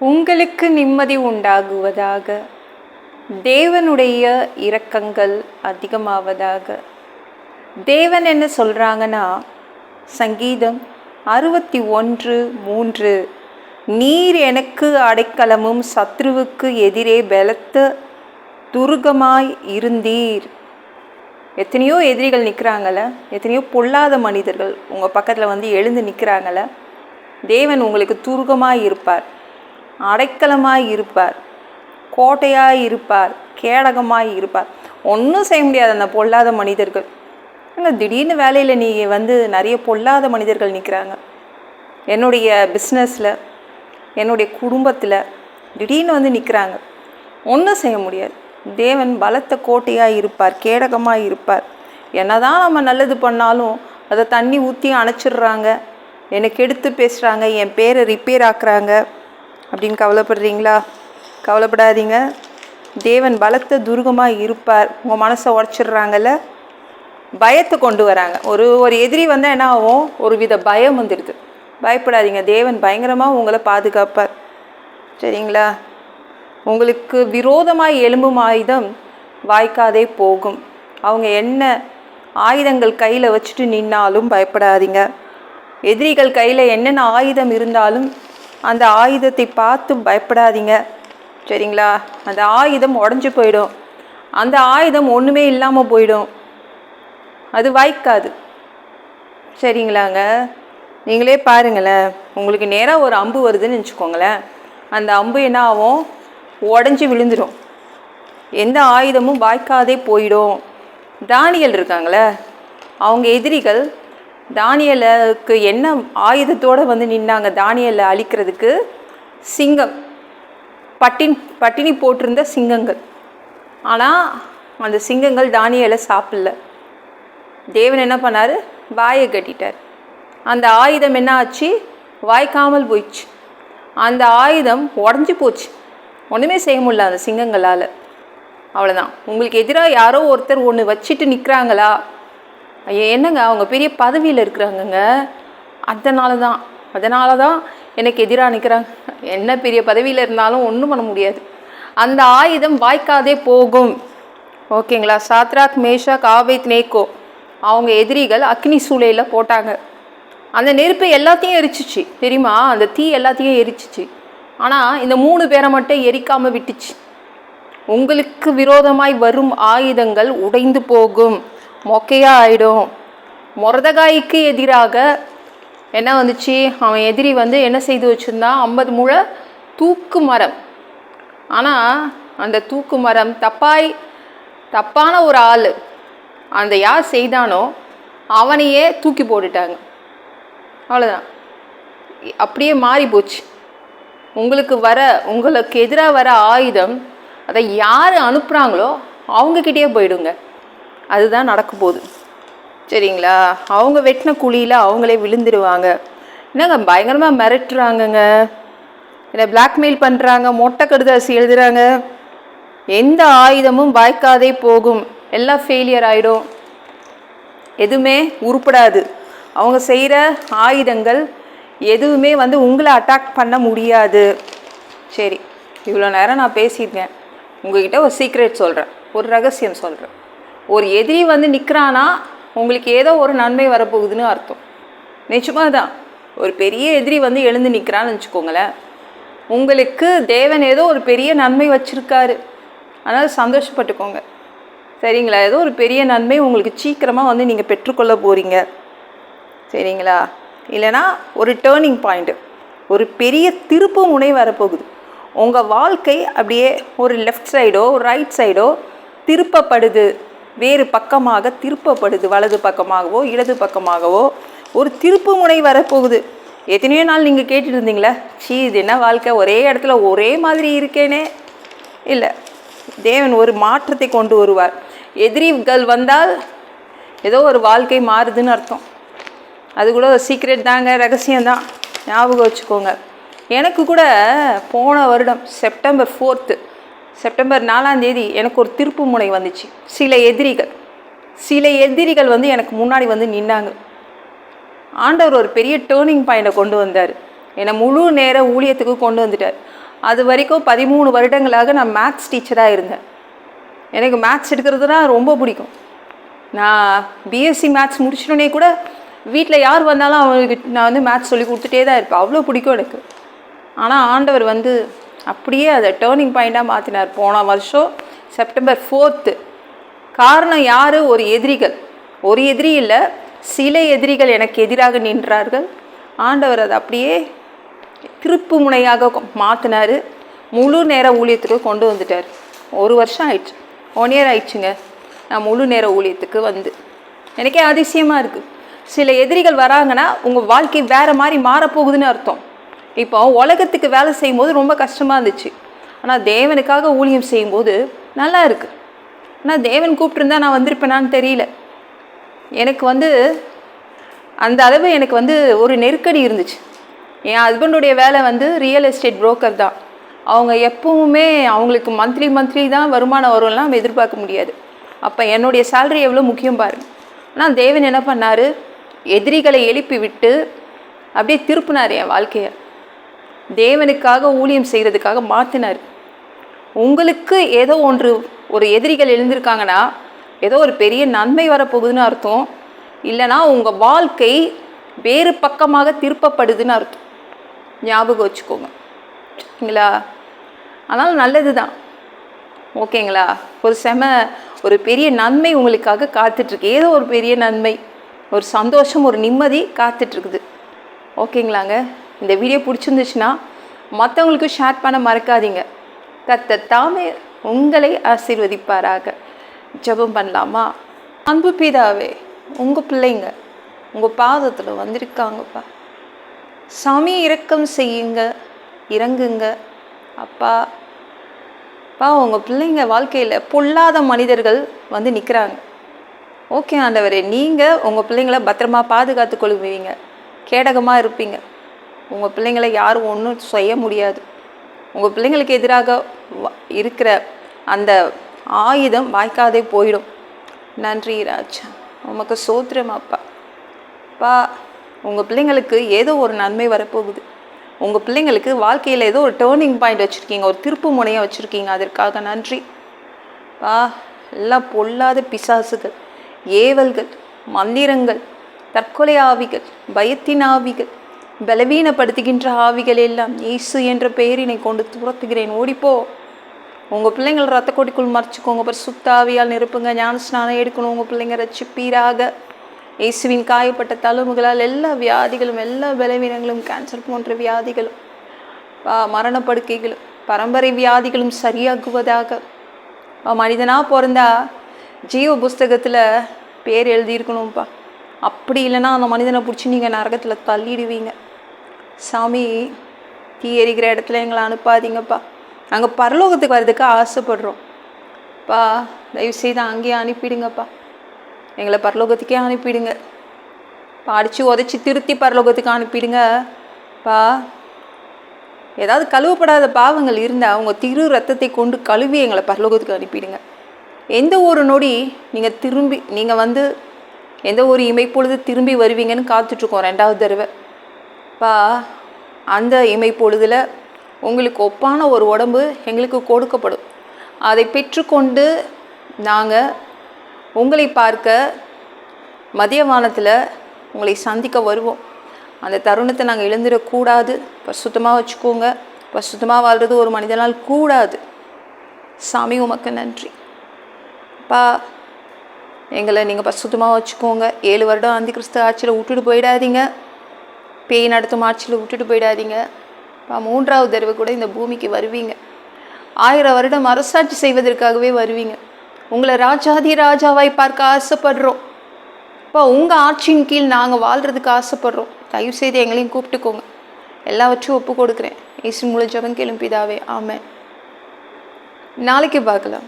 உங்களுக்கு நிம்மதி உண்டாகுவதாக. தேவனுடைய இரக்கங்கள் அதிகமாவதாக. தேவன் என்ன சொல்கிறாங்கன்னா, சங்கீதம் 61:3, நீர் எனக்கு அடைக்கலமும் சத்ருவுக்கு எதிரே பலத்த துருகமாய் இருந்தீர். எத்தனையோ எதிரிகள் நிற்கிறாங்கள, எத்தனையோ பொல்லாத மனிதர்கள் உங்கள் பக்கத்தில் வந்து எழுந்து நிற்கிறாங்கள. தேவன் உங்களுக்கு துருகமாய் இருப்பார், அடைக்கலமாய் இருப்பார், கோட்டையாய் இருப்பார், கேடகமாய் இருப்பார். ஒன்றும் செய்ய முடியாது அந்த பொல்லாத மனிதர்கள். ஆனால் திடீர்னு வேலையில் நீ வந்து நிறைய பொல்லாத மனிதர்கள் நிற்கிறாங்க. என்னுடைய பிஸ்னஸில், என்னுடைய குடும்பத்தில் திடீர்னு வந்து நிற்கிறாங்க. ஒன்றும் செய்ய முடியாது. தேவன் பலத்த கோட்டையாக இருப்பார், கேடகமாக இருப்பார். என்னதான் நம்ம நல்லது பண்ணாலும் அதை தண்ணி ஊற்றி அணைச்சிடுறாங்க, எனக்கு எடுத்து பேசுகிறாங்க, என் பேரை ரிப்பேர் ஆக்குறாங்க அப்படின்னு கவலைப்படுறீங்களா? கவலைப்படாதீங்க. தேவன் பலத்த துருகமாக இருப்பார். உங்கள் மனசை உடச்சிடுறாங்கல்ல, பயத்தை கொண்டு வராங்க. ஒரு எதிரி வந்தால் என்ன ஆகும்? ஒரு வித பயம் வந்துடுது. பயப்படாதீங்க, தேவன் பயங்கரமாக உங்களை பாதுகாப்பார். சரிங்களா? உங்களுக்கு விரோதமாய் எழும்பும் ஆயுதம் வாய்க்காதே போகும். அவங்க என்ன ஆயுதங்கள் கையில் வச்சுட்டு நின்னாலும் பயப்படாதீங்க. எதிரிகள் கையில் என்னென்ன ஆயுதம் இருந்தாலும் அந்த ஆயுதத்தை பார்த்து பயப்படாதீங்க. சரிங்களா? அந்த ஆயுதம் உடஞ்சி போயிடும், அந்த ஆயுதம் ஒன்றுமே இல்லாமல் போயிடும், அது வாய்க்காது. சரிங்களாங்க? நீங்களே பாருங்களேன், உங்களுக்கு நேராக ஒரு அம்பு வருதுன்னு வச்சுக்கோங்களேன். அந்த அம்பு என்ன ஆகும்? உடஞ்சி விழுந்துடும். எந்த ஆயுதமும் வாய்க்காதே போயிடும். தானியல் இருக்காங்களே, அவங்க எதிரிகள் தானியலுக்கு என்ன ஆயுதத்தோடு வந்து நின்னாங்க தானியலை அழிக்கிறதுக்கு? சிங்கம், பட்டினி போட்டிருந்த சிங்கங்கள். ஆனால் அந்த சிங்கங்கள் தானியலை சாப்பிடல. தேவன் என்ன பண்ணார்? வாயை கட்டிட்டார். அந்த ஆயுதம் என்ன ஆச்சு? வாய்க்காமல் போயிடுச்சு. அந்த ஆயுதம் உடஞ்சி போச்சு, ஒன்றுமே செய்ய முடியல அந்த சிங்கங்களால். அவ்வளோதான். உங்களுக்கு எதிராக யாரோ ஒருத்தர் ஒன்று வச்சுட்டு நிற்கிறாங்களா? ஐயோ என்னங்க, அவங்க பெரிய பதவியில் இருக்கிறாங்கங்க, அதனால தான் எனக்கு எதிராக நிற்கிறாங்க. என்ன பெரிய பதவியில் இருந்தாலும் ஒன்றும் பண்ண முடியாது. அந்த ஆயுதம் வாய்க்காதே போகும். ஓகேங்களா? சாத்ராக், மேஷாக், ஆபேத்நேகோ அவங்க எதிரிகள் அக்னி சூளையில் போட்டாங்க. அந்த நெருப்பு எல்லாத்தையும் எரிச்சிச்சு, தெரியுமா? அந்த தீ எல்லாத்தையும் எரிச்சிச்சு. ஆனால் இந்த 3 பேரை மட்டும் எரிக்காமல் விட்டுச்சு. உங்களுக்கு விரோதமாய் வரும் ஆயுதங்கள் உடைந்து போகும், மொக்கையாக ஆகிடும். மொர்தெகாய்க்கு எதிராக என்ன வந்துச்சு? அவன் எதிரி வந்து என்ன செய்து வச்சுருந்தான்? 50 முழ தூக்கு மரம். ஆனால் அந்த தூக்கு மரம் தப்பான ஒரு ஆள், அந்த யார் செய்தானோ அவனையே தூக்கி போட்டுட்டாங்க. அவ்வளோதான். அப்படியே மாறி போச்சு. உங்களுக்கு எதிராக வர ஆயுதம், அதை யார் அனுப்புகிறாங்களோ அவங்கக்கிட்டே போயிடுங்க. அதுதான் நடக்க போகுது. சரிங்களா? அவங்க வெட்டின குழியில் அவங்களே விழுந்துடுவாங்க. என்னங்க பயங்கரமாக மிரட்டுறாங்கங்க, என்னை பிளாக்மெயில் பண்ணுறாங்க, மொட்டை கடுதாசி எழுதுகிறாங்க. எந்த ஆயுதமும் வாய்க்காதே போகும், எல்லாம் ஃபெயிலியர் ஆகிடும், எதுவுமே உருப்படாது. அவங்க செய்கிற ஆயுதங்கள் எதுவுமே வந்து உங்களை அட்டாக் பண்ண முடியாது. சரி, இவ்வளோ நேரம் நான் பேசியிருக்கேன். உங்கள்கிட்ட ஒரு சீக்ரெட் சொல்கிறேன், ஒரு ரகசியம் சொல்கிறேன். ஒரு எதிரி வந்து நிற்கிறான்னா உங்களுக்கு ஏதோ ஒரு நன்மை வரப்போகுதுன்னு அர்த்தம். நிச்சயமாக தான். ஒரு பெரிய எதிரி வந்து எழுந்து நிற்கிறான்னு வச்சுக்கோங்களேன், உங்களுக்கு தேவன் ஏதோ ஒரு பெரிய நன்மை வச்சுருக்காரு. அதனால் சந்தோஷப்பட்டுக்கோங்க. சரிங்களா? ஏதோ ஒரு பெரிய நன்மை உங்களுக்கு சீக்கிரமாக வந்து நீங்கள் பெற்றுக்கொள்ள போகிறீங்க. சரிங்களா? இல்லைனா ஒரு டேர்னிங் பாயிண்ட்டு, ஒரு பெரிய திருப்பு முனை வரப்போகுது. உங்கள் வாழ்க்கை அப்படியே ஒரு லெஃப்ட் சைடோ ஒரு ரைட் சைடோ திருப்பப்படுது, வேறு பக்கமாக திருப்பப்படுது. வலது பக்கமாகவோ இடது பக்கமாகவோ ஒரு திருப்பு முனை வரப்போகுது. எத்தனையோ நாள் நீங்கள் கேட்டுட்டு இருந்தீங்களே, இது என்ன வாழ்க்கை, ஒரே இடத்துல ஒரே மாதிரி இருக்கேனே. இல்லை, தேவன் ஒரு மாற்றத்தை கொண்டு வருவார். எதிரிகள் வந்தால் ஏதோ ஒரு வாழ்க்கை மாறுதுன்னு அர்த்தம். அது கூட ஒரு சீக்ரெட் தாங்க, ரகசியம்தான், ஞாபகம் வச்சுக்கோங்க. எனக்கு கூட போன வருடம் செப்டம்பர் 4 எனக்கு ஒரு திருப்பு முனை வந்துச்சு. சில எதிரிகள் வந்து எனக்கு முன்னாடி வந்து நின்னாங்க. ஆண்டவர் ஒரு பெரிய டேர்னிங் பாயிண்டை கொண்டு வந்தார். என்னை முழு நேர ஊழியத்துக்கு கொண்டு வந்துட்டார். அது வரைக்கும் 13 வருடங்களாக நான் மேத்ஸ் டீச்சராக இருந்தேன். எனக்கு மேத்ஸ் எடுக்கிறதுனா ரொம்ப பிடிக்கும். நான் பிஎஸ்சி மேத்ஸ் முடிச்சிட்டோன்னே கூட வீட்டில் யார் வந்தாலும் அவங்களுக்கு நான் வந்து மேத்ஸ் சொல்லி கொடுத்துட்டே தான் இருப்பேன். அவ்வளோ பிடிக்கும் எனக்கு. ஆனால் ஆண்டவர் வந்து அப்படியே அதை டேர்னிங் பாயிண்ட்டாக மாற்றினார். போன வருஷம் செப்டம்பர் 4. காரணம் யார்? ஒரு எதிரிகள். ஒரு எதிரி இல்லை, சில எதிரிகள் எனக்கு எதிராக நின்றார்கள். ஆண்டவர் அதை அப்படியே திருப்பு முனையாக மாற்றினார். முழு நேர ஊழியத்துக்கு கொண்டு வந்துட்டார். 1 வருஷம் ஆயிடுச்சு, 1 இயர் ஆயிடுச்சுங்க நான் முழு நேர ஊழியத்துக்கு வந்து. எனக்கே அதிசயமாக இருக்குது. சில எதிரிகள் வராங்கன்னா உங்கள் வாழ்க்கை வேறு மாதிரி மாறப்போகுதுன்னு அர்த்தம். இப்போ உலகத்துக்கு வேலை செய்யும்போது ரொம்ப கஷ்டமாக இருந்துச்சு. ஆனால் தேவனுக்காக ஊழியம் செய்யும்போது நல்லா இருக்குது. ஆனால் தேவன் கூப்பிட்டுருந்தா நான் வந்திருப்பேனான்னு தெரியல. எனக்கு வந்து அந்த அளவு எனக்கு வந்து ஒரு நெருக்கடி இருந்துச்சு. என் ஹஸ்பண்டுடைய வேலை வந்து ரியல் எஸ்டேட் புரோக்கர் தான். அவங்க எப்பவுமே அவங்களுக்கு மந்த்லி தான் வருமானம் வரும்லாம் நம்ம எதிர்பார்க்க முடியாது. அப்போ என்னுடைய சேலரி எவ்வளோ முக்கியம் பாருங்கள். ஆனால் தேவன் என்ன பண்ணார்? எதிரிகளை எழுப்பி விட்டு அப்படியே திருப்பினார் என் வாழ்க்கையை. தேவனுக்காக ஊழியம் செய்கிறதுக்காக மாற்றினார். உங்களுக்கு ஏதோ ஒரு எதிரிகள் எழுந்திருக்காங்கன்னா ஏதோ ஒரு பெரிய நன்மை வரப்போகுதுன்னு அர்த்தம். இல்லைனா உங்கள் வாழ்க்கை வேறு பக்கமாக திருப்பப்படுதுன்னு அர்த்தம். ஞாபகம் வச்சுக்கோங்க, சரிங்களா? அதனால் நல்லது தான், ஓகேங்களா? ஒரு பெரிய நன்மை உங்களுக்காக காத்துட்ருக்கு. ஏதோ ஒரு பெரிய நன்மை, ஒரு சந்தோஷம், ஒரு நிம்மதி காத்துட்ருக்குது, ஓகேங்களாங்க? இந்த வீடியோ பிடிச்சிருந்துச்சுன்னா மற்றவங்களுக்கும் ஷேர் பண்ண மறக்காதீங்க. கர்த்தர் தாமே உங்களை ஆசீர்வதிப்பாராக. ஜெபம் பண்ணலாமா? அன்பு பிதாவே, உங்கள் பிள்ளைங்க உங்கள் பாதத்தில் வந்திருக்காங்கப்பா. சாமி இரக்கம் செய்யுங்க, இறங்குங்க அப்பா. உங்கள் பிள்ளைங்க வாழ்க்கையில் பொல்லாத மனிதர்கள் வந்து நிற்கிறாங்க. ஓகே ஆண்டவரே, நீங்கள் உங்கள் பிள்ளைங்கள பத்திரமா பாதுகாத்து கொள்வீங்க, கேடகமாக இருப்பீங்க. உங்கள் பிள்ளைங்களை யாரும் ஒன்றும் செய்ய முடியாது. உங்கள் பிள்ளைங்களுக்கு எதிராக இருக்கிற அந்த ஆயுதம் வாய்க்காதே போயிடும். நன்றி ராஜா, உமக்கு சோத்திரம் அப்பா. உங்கள் பிள்ளைங்களுக்கு ஏதோ ஒரு நன்மை வரப்போகுது. உங்கள் பிள்ளைங்களுக்கு வாழ்க்கையில் ஏதோ ஒரு டேர்னிங் பாயிண்ட் வச்சுருக்கீங்க, ஒரு திருப்பு முனையை வச்சுருக்கீங்க. அதற்காக நன்றி எல்லாம் பொல்லாத பிசாசுகள், ஏவல்கள், மந்திரங்கள், தற்கொலை ஆவிகள், பயத்தின் ஆவிகள், பலவீனப்படுத்துகின்ற ஆவிகள் எல்லாம் இயேசு என்ற பெயரினை கொண்டு துரத்துகிறேன். ஓடிப்போ. உங்கள் பிள்ளைங்கள் ரத்த கொடிக்குள் மறைச்சிக்கோங்க. பரிசுத்த ஆவியால் நிரப்புங்க. ஞான ஸ்நானம் எடுக்கணும். உங்கள் பிள்ளைங்க ரட்சிப்பீராக. இயேசுவின் காயப்பட்ட தழும்புகளால் எல்லா வியாதிகளும், எல்லா பலவீனங்களும், கேன்சர் போன்ற வியாதிகளும், மரணப்படுக்கைகளும், பரம்பரை வியாதிகளும் சரியாகுவதாக. மனிதனாக பிறந்தா ஜீவ புஸ்தகத்தில் பேர் எழுதியிருக்கணும்ப்பா. அப்படி இல்லைன்னா அந்த மனிதனை பிடிச்சி நீங்கள் நரகத்தில் தள்ளிடுவீங்க. சாமி, தீ எரிக்கிற இடத்துல எங்களை அனுப்பாதீங்கப்பா. நாங்கள் பரலோகத்துக்கு வர்றதுக்கு ஆசைப்படுறோம். தயவுசெய்து அங்கேயே அனுப்பிடுங்கப்பா. எங்களை பரலோகத்துக்கே அனுப்பிடுங்க. அடித்து உதச்சி திருத்தி பரலோகத்துக்கு அனுப்பிடுங்க. ஏதாவது கழுவப்படாத பாவங்கள் இருந்தால் அவங்க திரு ரத்தத்தை கொண்டு கழுவி எங்களை பரலோகத்துக்கு அனுப்பிடுங்க. எந்த ஒரு நொடி நீங்கள் வந்து எந்த ஒரு இமைப்பொழுது திரும்பி வருவீங்கன்னு காத்துட்ருக்கோம் 2வது தடவை. அந்த இமைப்பொழுதில் உங்களுக்கு ஒப்பான ஒரு உடம்பு எங்களுக்கு கொடுக்கப்படும். அதை பெற்றுக்கொண்டு நாங்கள் உங்களை பார்க்க மதியவானத்தில் உங்களை சந்திக்க வருவோம். அந்த தருணத்தை நாங்கள் இழந்துடக்கூடாது. பரிசுத்தமாக வச்சுக்கோங்க. பரிசுத்தமாக வாழ்கிறது ஒரு மனிதனால் கூடாது. சாமி, உமக்கு நன்றி. எங்களை நீங்கள் பரிசுத்தமாக வச்சுக்கோங்க. 7 வருடம் அந்த கிறிஸ்து ஆட்சியில் விட்டுட்டு போயிடாதீங்க. பேய் நடத்தும் ஆட்சியில் விட்டுட்டு போயிடாதீங்க. 3வது தடவை கூட இந்த பூமிக்கு வருவீங்க. 1000 வருடம் அரசாட்சி செய்வதற்காகவே வருவீங்க. உங்களை ராஜாதி ராஜாவாய் பார்க்க ஆசைப்படுறோம். உங்கள் ஆட்சியின் கீழ் நாங்கள் வாழ்கிறதுக்கு ஆசைப்படுறோம். தயவுசெய்து எங்களையும் கூப்பிட்டுக்கோங்க. எல்லாவற்றையும் ஒப்பு கொடுக்குறேன். இயேசு மூலம் ஜெபம் கேளும் பிதாவே, ஆமென். நாளைக்கு பார்க்கலாம்.